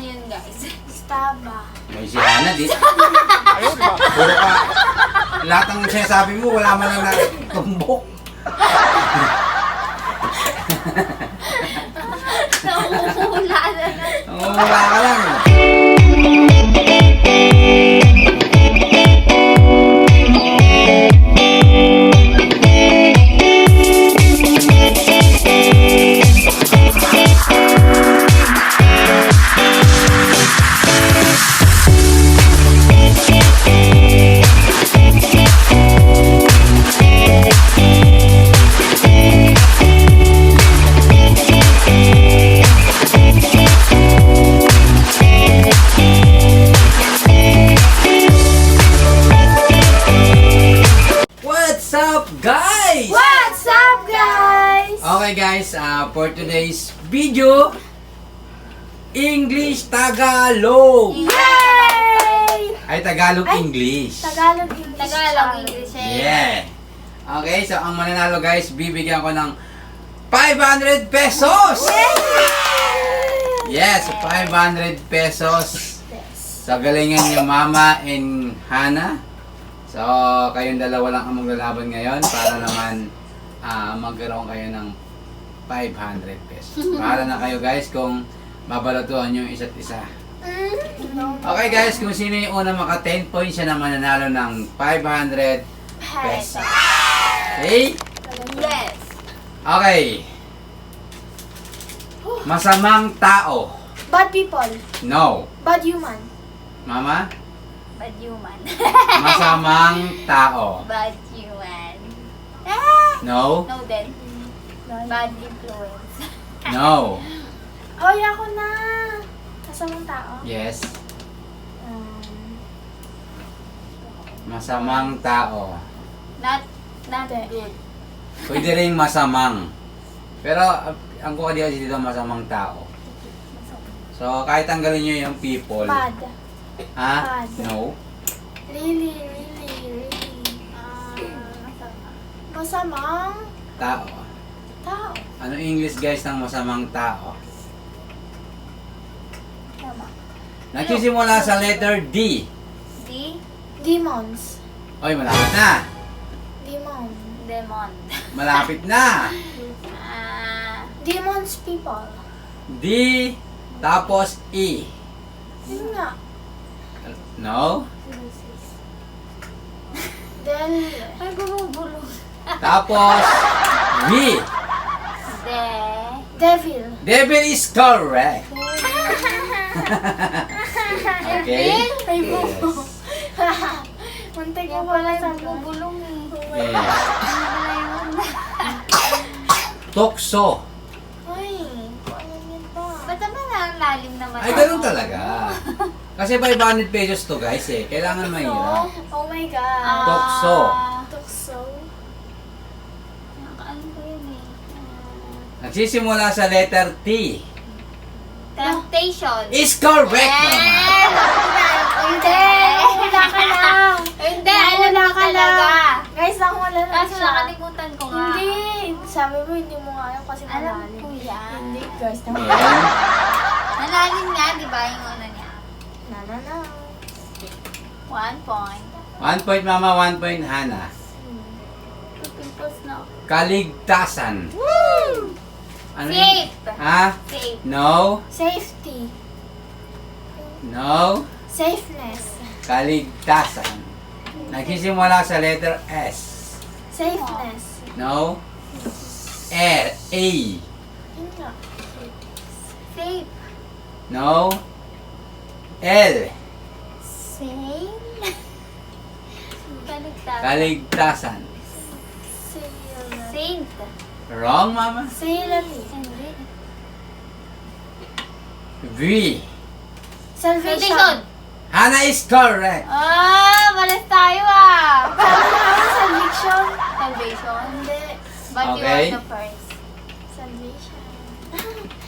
yun, guys? Staba. May si Hana, di. Puro ka. Lahat ng sinasabi mo, wala man lang natumbok. Namumula na. Wala ka lang. What's up, guys? What's up, guys? Okay guys, for today's video, English Tagalog. Yay! Ay, Tagalog Ay, English. Tagalog English. Tagalog, English. Yeah. Okay, so ang mananalo guys, bibigyan ko ng 500 pesos. Yes, 500 pesos. Sa galingan niyo Mama and Hana. So, kayong dalawa lang ang maglalaban ngayon para naman magkaroon kayo ng 500 pesos. Bahala na kayo guys kung babalatuhan yung isa't isa. Okay guys, kung sino yung una maka 10 points siya na mananalo ng 500 pesos. Okay? Yes. Okay. Masamang tao. Bad people. No. Bad human. Mama? Bad human. Masamang tao. Bad human. No. No then. Bad influence. No. Hoy, ako na. Kasamang tao. Yes. Masamang tao. Not Hindi. good. Pwede rin masamang. Pero ang kuha dito masamang tao. So kahit tanggalin nyo yung people. Bad. Ha? Bad. No. Really. Masamang Tao. tao. Ano English guys ng masamang tao? Tama. Nagsisimula sa letter D. D. Demons. Oy, malapit na. Demon. Demon. Malapit na. Demons people. D. Tapos E. Yun nga. No. Then, Ay, bumubulong. Tapos V. De. devil. Devil is correct. Okay? Ay, Yes. Muntik Kaya mo pala pala sa bumubulong eh. Yes. Ano pala yun? Tukso. Ay, ano yun ba? Ba't naman ang lalim naman? Ay, ganun talaga. Kasi 500 pesos to guys eh. Kailangan mahirap. Oh my God. Tukso. Tukso. Ano ba yun eh? Nagsisimula sa letter T. Temptation. Is correct, Mama. Hindi! Wala ka lang. Hindi! Alam Wala ko ka talaga. lang. Guys, wala na Kaso siya. nakalimutan ko nga. Hindi. Sabi mo, hindi mo nga alam kasi Alam malalim. ko yan. Hindi, guys. Ayan. Malalim nga, di ba yung ano niya? Na. 1 point. 1 point Mama, 1 point Hana. Pimples na. Kaligtasan. Ano yun? Safe. Ha? Safe. No. Safety. No. Safeness. Kaligtasan. Nagsisimula sa letter S. Safeness. No. R. A. Yun nga. Safe. No. L. Safe. Kaligtasan. Kaligtasan. Saint. Wrong, Mama. Salary. Hindi. V. Salvation. Salvation. Hana is correct. Malas tayo ah. Sabi naman, salvation. Salvation. Hindi. But you Okay. are the first. Salvation.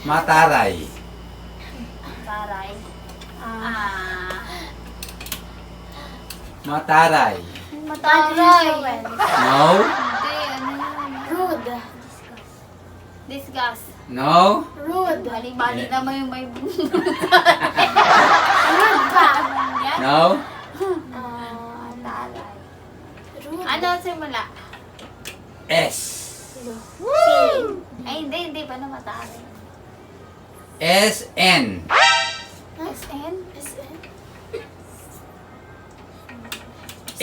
Mataray. Taray. Ah. Mataray. Mataray. No. Hindi, ano yun? Rude. Disgust. No. Rude. Bali-bali naman yung may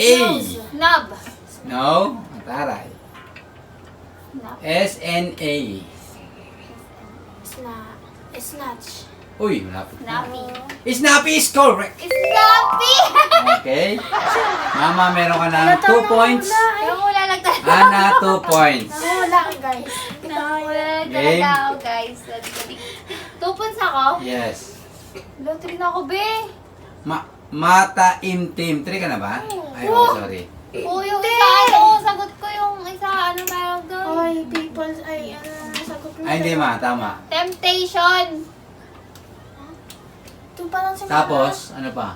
A. Nub. No. Taray. Nub. S-N-A. Snatch. Uy, malapit. Snappy. Snappy is correct. Snappy! Okay. Mama, meron ka ng 2 points. Yung wala lang talaga. Ana, 2 points. Wala ka, guys. Wala lang Game. talaga ako, guys. 2 points ako. Yes. Lottery na ako, be. Mata imtim. 3 ka na ba? Ay, oh, sorry. Oo, yung isa, sagot ko yung isa, ano meron doon? Oy, people, ay, ano, sagot mo. Ay, hindi ma. Tama. Temptation. Ito pa lang si Mama. Tapos, ano pa?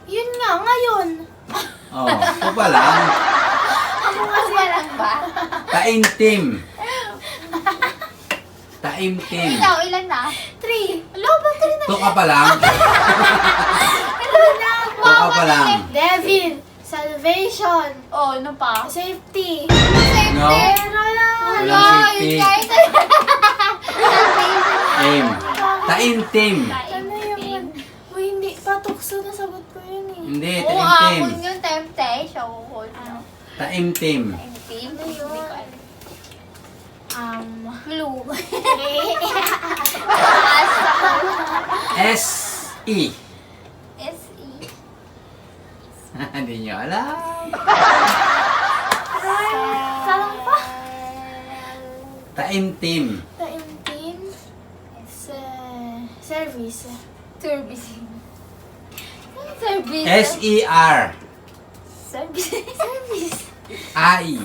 Yun nga, ngayon. Oh, ito pa lang. Ako kasi lang ba? Taimtim. Taimtim. Ikaw, ilan na? 3. Alo, ba 3 na? 2 ka pa lang. Ilan na? 2 ka pa lang. Devil. Salvation. Oh, ano pa? Safety. No. Pero lang. Walang safety. Guys, Aim. Taimtim. Ano yun? Uy, hindi. Patukso na sagot ko yun eh. Hindi, Oo, taimtim. ako yung temptation. Taimtim. Temptation. Ano yun? Blue. S-E. S-E. Hindi nyo alam. Salang pa. Taimtim. Taimtim. Service. Service. Service. S-E-R. Service. Service. I.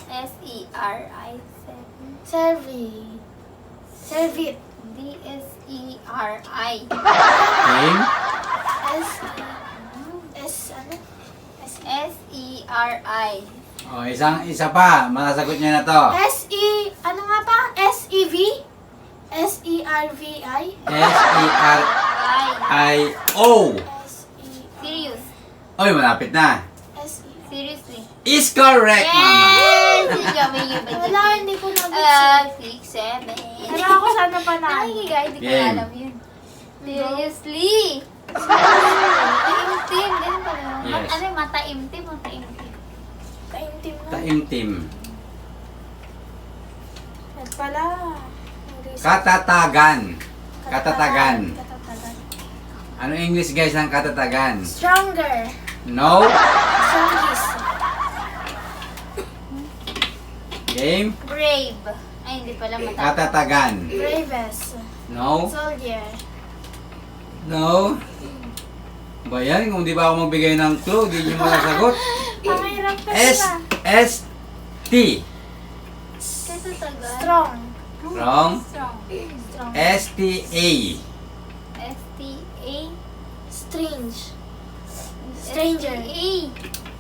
S-E-R-I. Service. Servit. D-S-E-R-I. Game. Ano? S-E-R-I. O, isa pa. Masasagot niya na to. Ano nga pa? S-E-V? S-E-R-V-I? S-E-R-I-O. S-E... Serious. Oy, malapit na. S-E... Seriously. Is correct, mama. Yes! Wala, hindi ko nag-isip. 6, 7. Pero ako sana pa na. Nakikiga, hindi ko Game. alam yun. Seriously. Taimtim. Ganun pala. Yes. Ano yung mataimtim? Mataimtim. Taimtim na. Taimtim. Yan pala. Katatagan. Katatagan. Katatagan. Ano English guys ng katatagan? Stronger. No. Strongest. Game. Brave. Ay, hindi pala mataimtim. Katatagan. Bravest. No. Soldier. No. Ba yan? Kung di ba ako magbigay ng clue, di nyo masasagot. Pangirap ka S. sila. S-T. Katatagan. Strong. Wrong. Strong. Strong. S-T-A. S-T-A. Strange. Stranger. S-T-A.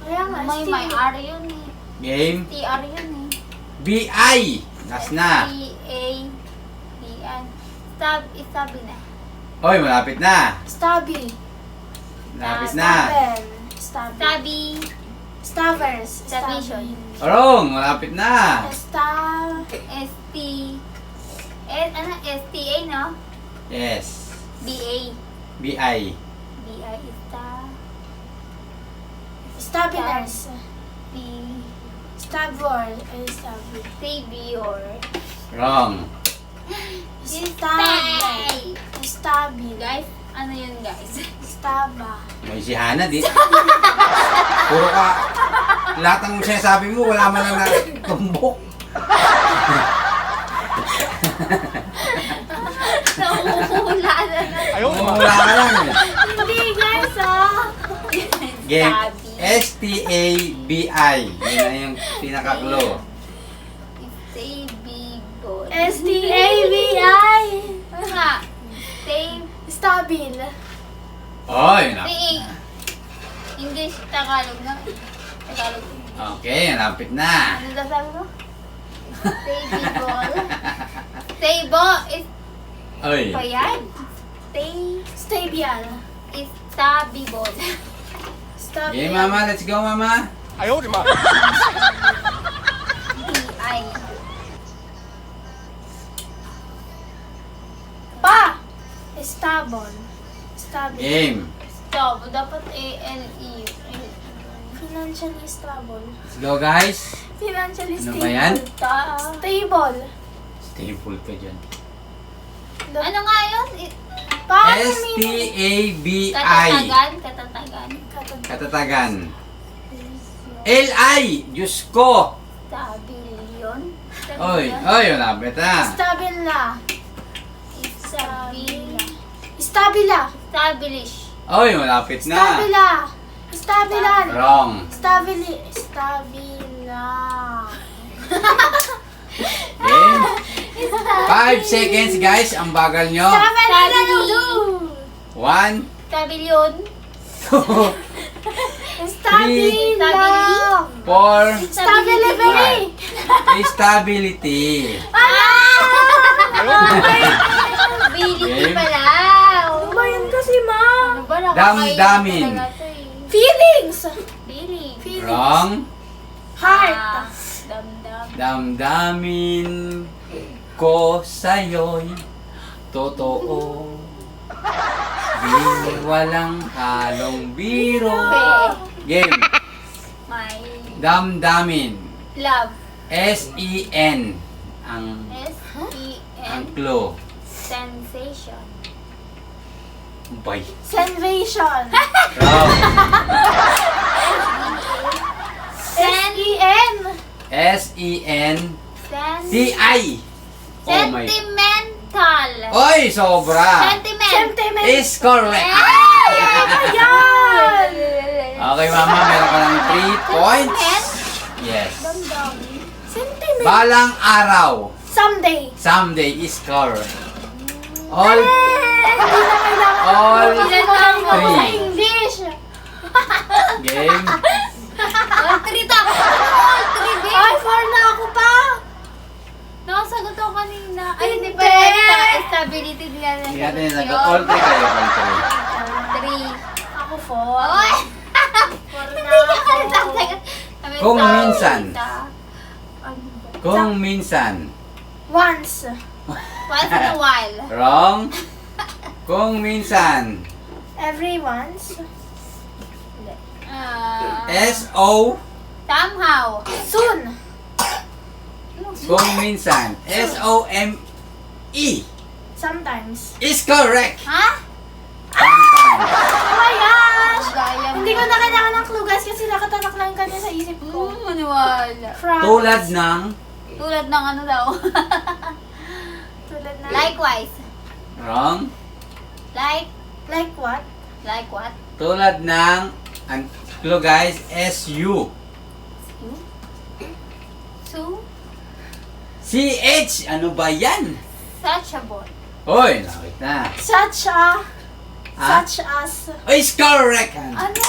Kaya nga, May R yun eh. Game. T-R yun eh. B-I. Last na. T-A-B-I. Sabi na. Oy, malapit na. Stubby. Malapit na. Stabby. Sabi. Stavers. Stabation. Wrong, malapit na. S-T. Ano? S-T-A, no? Yes. B-A. B-I. B-I is the... Stabbiness. B... Stabor. Stabby. Savior. Wrong. Stabby. Stabby. Guys, ano yun guys? Staba. May si Hana, di. Puro ka. Lahat ng sinasabi mo, wala man lang na tumbok. Nauhula na na. Wala ka lang eh. Hindi guys ah. Game. Stabby. S-T-A-B-I. Yun na yung pinaka-clue. Savior. S-T-A-B-I. Ano nga? Save... Stabil. Oy, na. English, Tagalog na. Tagalog. Okay, napit na. Ano daw sabi mo? Savior. Sabo is... Oy. Pa yan? Stabial. Is tabibol. Stabial. Okay, mama. Let's go, mama. D-I. Pa. Stabon. Stabil. Game. Stop. Dapat A-L-E. Financially stable. Let's go guys. Financially Ano stable. ba yan? Stable. Stable ka dyan. Ano nga yun? Paano S-T-A-B-I. Katatagan. Katatagan. L-I. Diyos ko. Stabilion. Oy, malapit na. Stabila. Stabila. Stabila. Establish. Oy, malapit na. Stabila. Stabilan. Wrong. Stabila. Okay. 5 seconds guys. Ang bagal nyo. Stabila. 1, Stabilion. 2, Stabila. 4, Stability. Stability. Ability Game. pala. Ano ba yun kasi, ma? Ano ba? Damdamin. Nakakain talaga to eh. Feelings. Feeling. Wrong. Heart. Damdam. Damdamin ko sa'yo'y totoo. Di walang halong biro. Game. My Damdamin. love. S-E-N. Ang S-E-N. clue. Sensation. Bay. Salvation. Wrong. S-E-N. S-E-N. Sen- T-I. Oh my. Sentimental. Oy, sobra. Sentiment. Sentiment. Is correct. Ayan. Okay, mama, meron ka ng 3 points. Yes. Sentiment. Balang araw. Someday. Someday is correct. All, Hindi na kailangan. all Ilan lang ako sa 3. English. Game. All three ta. All three, babe. Ay, 4 na ako pa. Nakasagot ako kanina. Ay, hindi Hindi. pa. Stability din yan. Hindi natin nasagot. All 3 kayo. All 3. Ako 4. Oy! 4 Hindi na ka ako. nagtatagal. 3. Kung minsan. Ano ba? Kung minsan. Once. Once in a while. Wrong. Kung minsan. Every once. S-O. Somehow. Soon. Kung minsan. S-O-M-E. Sometimes. Is correct. Ha? Sometimes. Oh my gosh! Gaya mo. Hindi ko na kailangan ng clue guys kasi nakatatak lang kanya sa isip ko. Maniwala. From. Tulad ng. Tulad ng ano daw. Tulad na. Likewise. Wrong. Like what? Like what? Tulad ng. Ang clue guys. S-U. So, C-H. Ano ba yan? such a boy. Hoy, nakit na. Such a. Ha? Such as. Oh, is correct. Ano?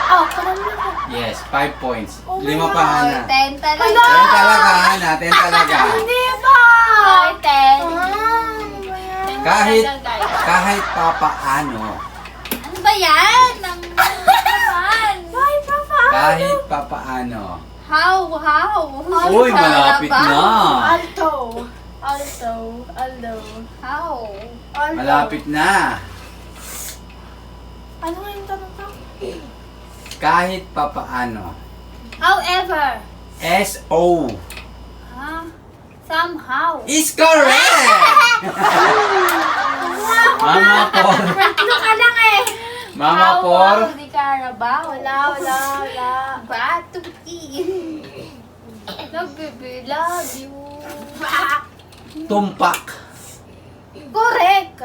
Oh, parang ko. Yes, 5 points. Oh my 5 pa, God. Hana. 10 talaga. Hala! 10 talaga, Hana. 10 talaga. Hindi ba? Ay, 10. Ano ba yan? Kahit, Talaga, guys. kahit papaano. Ano ba yan? Ang naman. Ay, papa. Kahit papaano. How? Uy, malapit na. Alto. Alto. Alto. How? Alto. Malapit na. Ano nga yung tanong ko? Kahit papaano. However. S-O. Ha? Somehow. Is correct! Mama por. Ano ka lang eh? Mama How? por. Di Carabao. Wala. Batukin. Nagbibi, love you. Tumpak. Correct.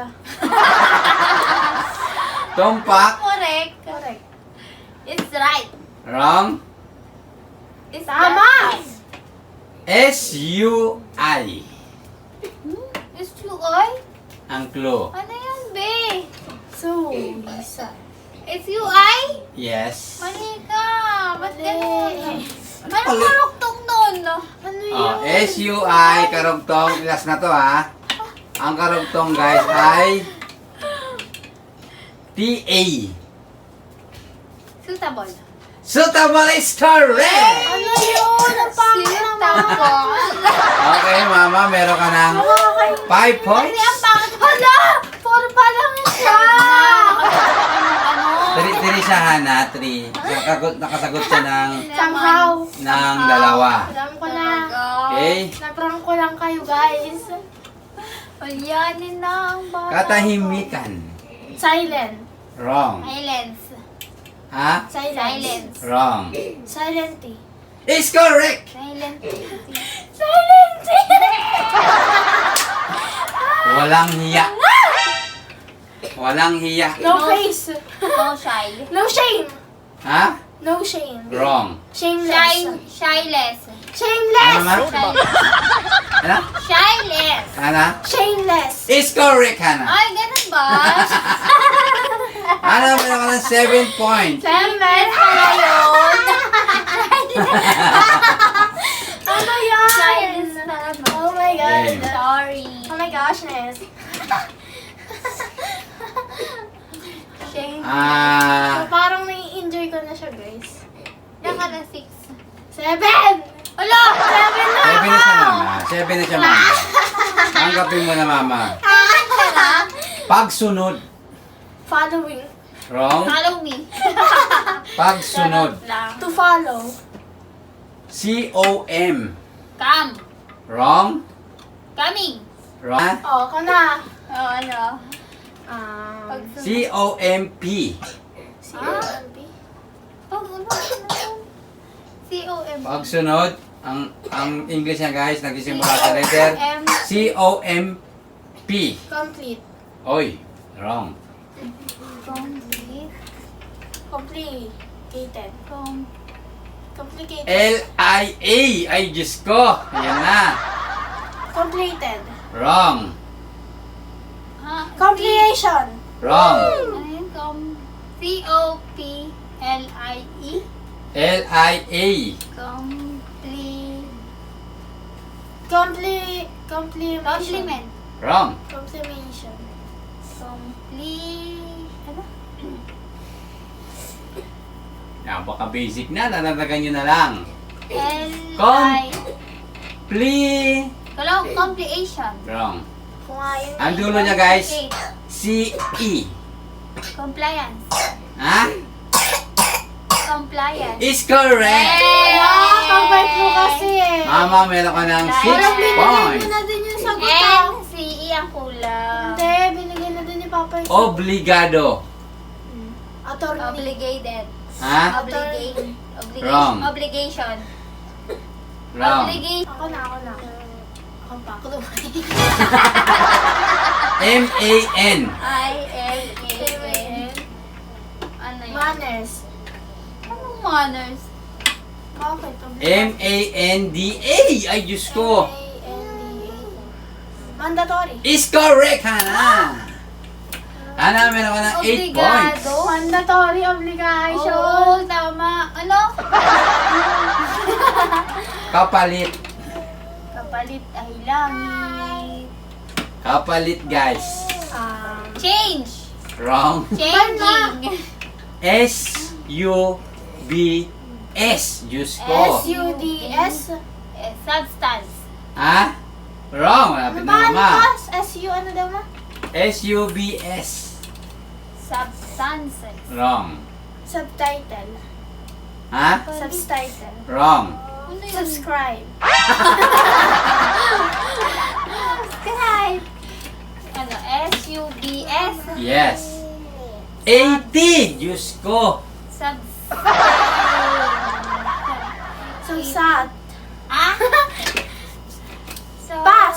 Tumpak. Correct. Correct. It's right. Wrong. It's Tama. right. S-U-I. It's you, oy. Ang clue. Ano yan, be? So, Lisa. It's you, ay? Yes. Mali ka. Ba't Mali. ganun? Ano Anong pala? maruktong nun? Ano Oh, yun? S-U-I, karugtong. Last na to ha. Ang karugtong guys ay T-A. Suitable. Suitable is correct! Ano yun? Ang pangit naman. Suitable. Okay, mama, meron ka ng 5 points. Ang pangit. Hala! 4 pa lang siya! Ano? Tiri siya siya, Hana. 3. Nakasagot siya Somehow. ng dalawa. Alam ko na. Okay? Na-prank ko lang kayo, guys. Ulyanin na ang bata. Katahimikan. Silent. Wrong. Silence. Ha? Silence. Wrong. Silent T. Is correct! Silent. Silent T. Walang hiya. Walang hiya. No face. No shy. No shame. Ha? No shame. Wrong. Shameless. Shyless. Shameless. Ano, ma? Ano? Shyless. Hana? Shameless. Is correct, Hana. Ay, ganun ba? Hana, meron ka ng 7 points. Shameless. Pala yun. Ano yan? Silence talaga. Oh my God. Game. Sorry. Oh my gosh, Ness. Shame. So, parang nai-enjoy ko na siya, guys. Naka na 6. 7! Ala! 7 na! 7 na siya, mama. 7 na siya, mama. Tanggapin mo na, mama. Pagsunod. Following. Wrong. Follow me. Pagsunod. Lang. To follow. C-O-M. Come. Wrong. Coming. Wrong. Oh, ko na. Oh, ano? Pagsunod. C-O-M-P. C-O-M-P. C-O-M. Pagsunod. Ang English niya, guys, nagsisimula sa letter C-O-M-P. Complete. Oy. Wrong. Complete. Complicated. Complicated. L-I-A. Ay, Diyos ko. Ayan na. Completed. Wrong. Ha? Complication. Wrong. Ano yun? C-O-P-L-I-E. L-I-A. Complimation. Compliment. Wrong. Complimation. Ano? Napaka-basic na. Nanatagan nyo na lang. L-I... Complication. Wrong. Kung nga yun. Ang dulo niya, guys. C-E. Compliance. Ha? Compliance. Is correct. Wow, pag-bite mo kasi eh. Mama, meron ka ng 6 Parang binigyan mo points. na din yung sagot ah. N-C-E ang kulang. Hindi, binigyan na din ni Papa yung Obligado. attorney. Obligated. Ha? Wrong. Obligation. Wrong. Obligation. Ako na. Ako pa. Ako M-A-N. I-N-A-N. Ano yun? Manners. Anong manners? Bakit? M-A-N-D-A. Ay, Diyos ko. M-A-N-D-A. Mandatory. Is correct, Hana. Hana, meron ka ng 8 points. Obligado. Mandatory obligation. Oo, tama. Ano? Kapalit. Kapalit ay langit. Kapalit, guys. Change. Wrong. Changing. S-U-B-S. Diyos ko. S-U-D-S. Substance. Ha? Wrong. Malapit Ano na, ba? mama. S-U ano daw ma? S-U-B-S. Substances. Wrong. Subtitle. Ha? Subtitle. Wrong. Ano yun? Subscribe. Subscribe. Ano? S-U-B-S. Yes. 80. Diyos ko. Subsat. Ah?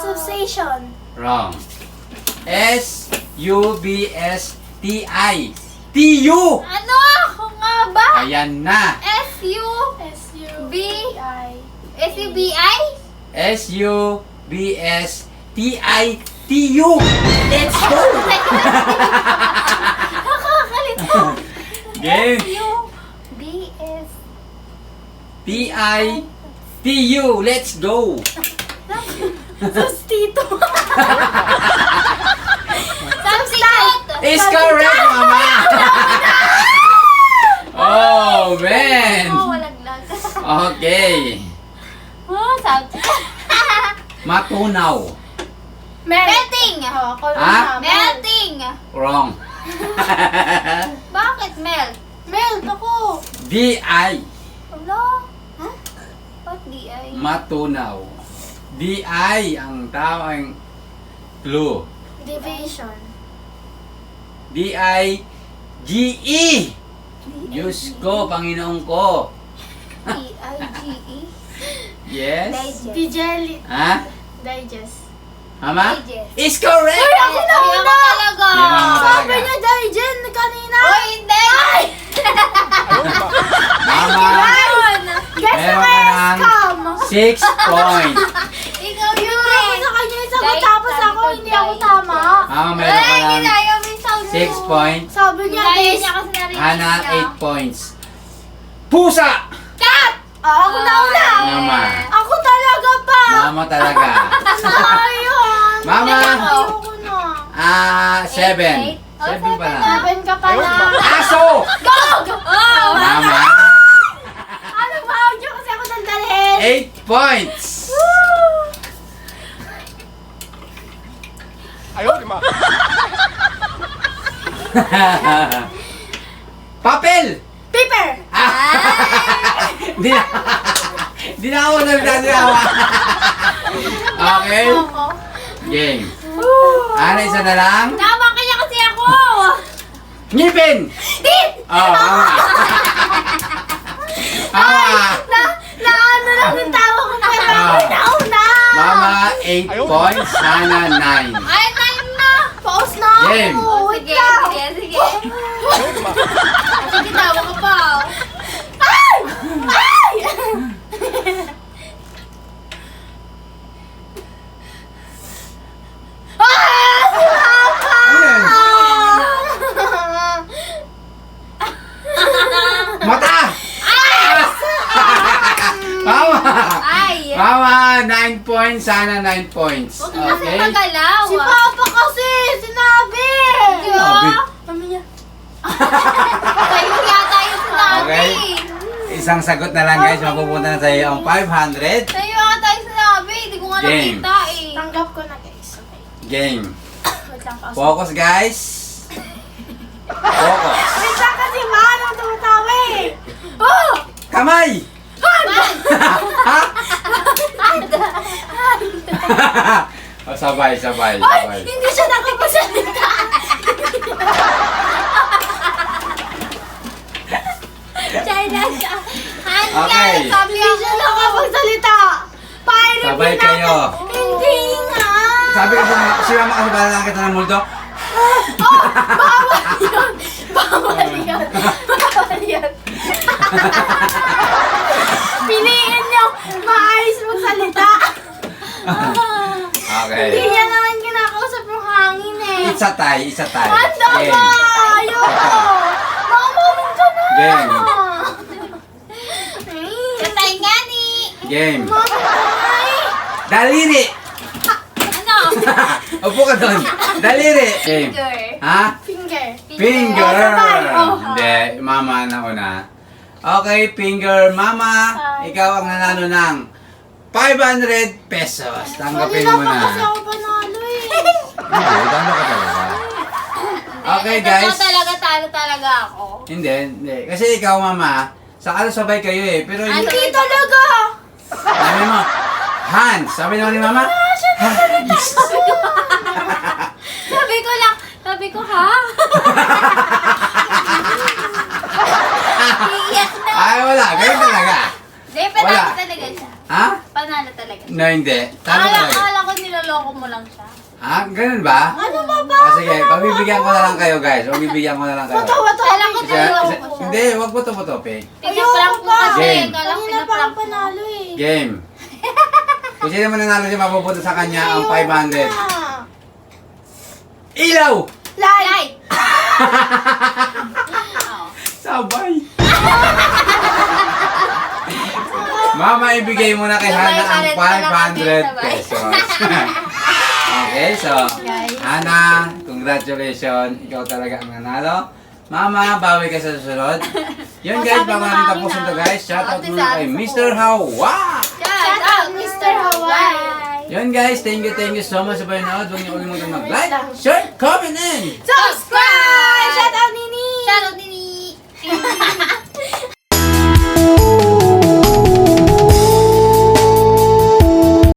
Substation. Wrong. S-U-B-S-T-I. T-U. Ano? Ako nga ba? Ayan na. S-U... S-U-B-I. S-U-B-I? S-U-B-S-T-I-T-U. Let's go. Nakakalito. Game. S-U-B-S... T-I-T-U. Let's go. Sustito. Substitute. Is correct, mama. Oh, man. Oh, walaglag. Okay. Oh, substitute. Matunaw. Melting. Ako Ha? na. Melting. Wrong. Bakit melt? Melt ako. DI. Wala. Huh? Ba't di ay? Matunaw. DI ang tamang clue. Division. DIGE. Diyos ko, Panginoon ko. D-I-G-E. Yes? Digest. Digest. Ha? Digest. Mama? Digest. Is correct! Uy, ako na Ay, una! ako talaga. Yung mga Sabi talaga. niya digest kanina. Uy, hindi! Mama, Guess meron mo ka yung ng scam. 6 points. Ikaw Yung yun ako eh. sa kanya yung sagot, Dahil tapos sabi ako ko, hindi ako dahil. tama. Mama, meron ka Ay, ng ginaya mo yung sound mo. 6 points. Sabi niya, Ginaya guys. niya kasi narinig Hana, niya. 8 points. Pusa! Cut! Ako na una. Mama. Ako talaga pa. Mama talaga. Ayun. Mama. Ayoko na. 7. 7 Oh, pa lang. 7 ka pa na. Aso! Oh! Mama, Ano ba? Huwag niyo kasi ako nandalhin. 8 points. Papel! Paper. Di na. Di na ako nagdadalawa. Okay? Game. Ano, isa na lang? Tama kaya kasi ako! Ngipin! Oh, mama. Mama. Na ano lang yung tawa ko pero ako na una. Mama, 8 points. Hana, 9. Ay, time na! Pause na ako. Game. Oh, Wait sige, lang. sige, sige. Sige, tawa ka pa. Ay! Ay! Ah! Si Papa! Mata! Mama! Ay! Mama, 9 points. Sana 9 points. Huwag ka kasi Okay? magalaw. Si Papa kasi! Sinabi! Sinabi? Mami niya. Sa'yo yata yung sinabi. Okay. Isang sagot na lang guys. Mapupunta na sa iyo ang 500. Sa'yo yata yung sinabi. Hindi ko nga Game. nakita eh. Tanggap ko na guys. Okay. Game. Wait lang pause. Focus guys. Focus. Wait lang kasi mahal ang tumatawa eh. Oh! Kamay! Oh, sabay, sabay, Ay! sabay. Hindi siya nakapagsalita! China siya. Hanya, Okay. sabi Hindi siya nakapagsalita! Pirate Sabay yun kayo. ako. Hindi nga! Sabi ko si mama kasi bala lang kita ng multo. Bawal yun! Bawal yun! Bawal yun! Piliin niyo maayos magsalita! Okay. Hindi niya naman kinakausap yung hangin eh! Isa tay, isa tay. Ano Game. ba? Ayoko! Mamamin ka na! Game. Katay nga ni. Game. Mamay! Daliri! Ano? Upo ka doon. Daliri. Game. Finger. Ha? Finger! Finger. Oh, sabay. Oh. Hindi, mama na una. Okay, finger. Mama, Ay. ikaw ang nanalo ng 500 pesos. Tanggapin Kanina mo pa kasi na. ako panalo eh! Hindi, talo ka talaga. Okay, Ito guys. talaga, talo talaga ako. Hindi, hindi. Kasi ikaw, mama, sa ano sabay kayo eh. Pero Ano? hindi. Hindi talaga! Sabi mo, Hans. Sabi naman ni mama, Hans. Sabi ko ha? Iiyak na. Ay, wala. Ganyan talaga. Hindi, panalo Wala. talaga siya. Ha? Panalo talaga siya. No, hindi. Talo talaga. Akala ko niloloko mo lang siya. Ha? Ganun ba? Ano ba ba? Sige, pagbibigyan ko na lang kayo, guys. Pagbibigyan ko na lang kayo. Bato-bato Kala ko Isa- niloloko isa- mo. Hindi, wag mo to, Pink. Pinaprank mo kasi. Game. Kala ko Kanina pa pinaprank ako mo. panalo eh! Game. Kung sino man nanalo siya, mapupunta sa kanya ang 500. Ilaw! Light! Light. Oo. Sabay! Mama, ibigay mo na kay Sabay Hana pa ang rin pala kami, 500 sabay. pesos. Okay, so, Guys. Hana, congratulations. Ikaw talaga ang nanalo. Mama, bawi ka sa susunod. Yun O, guys, sabi bago mo natin kanina. tapusin to guys. Shoutout Ate, muna sabi kay ko. Mr. Hawa! Shout out, Mr. Hawaii. Yun guys, thank you so much sa panonood. Huwag niyo kalimutan mag-like, share, comment, and Subscribe!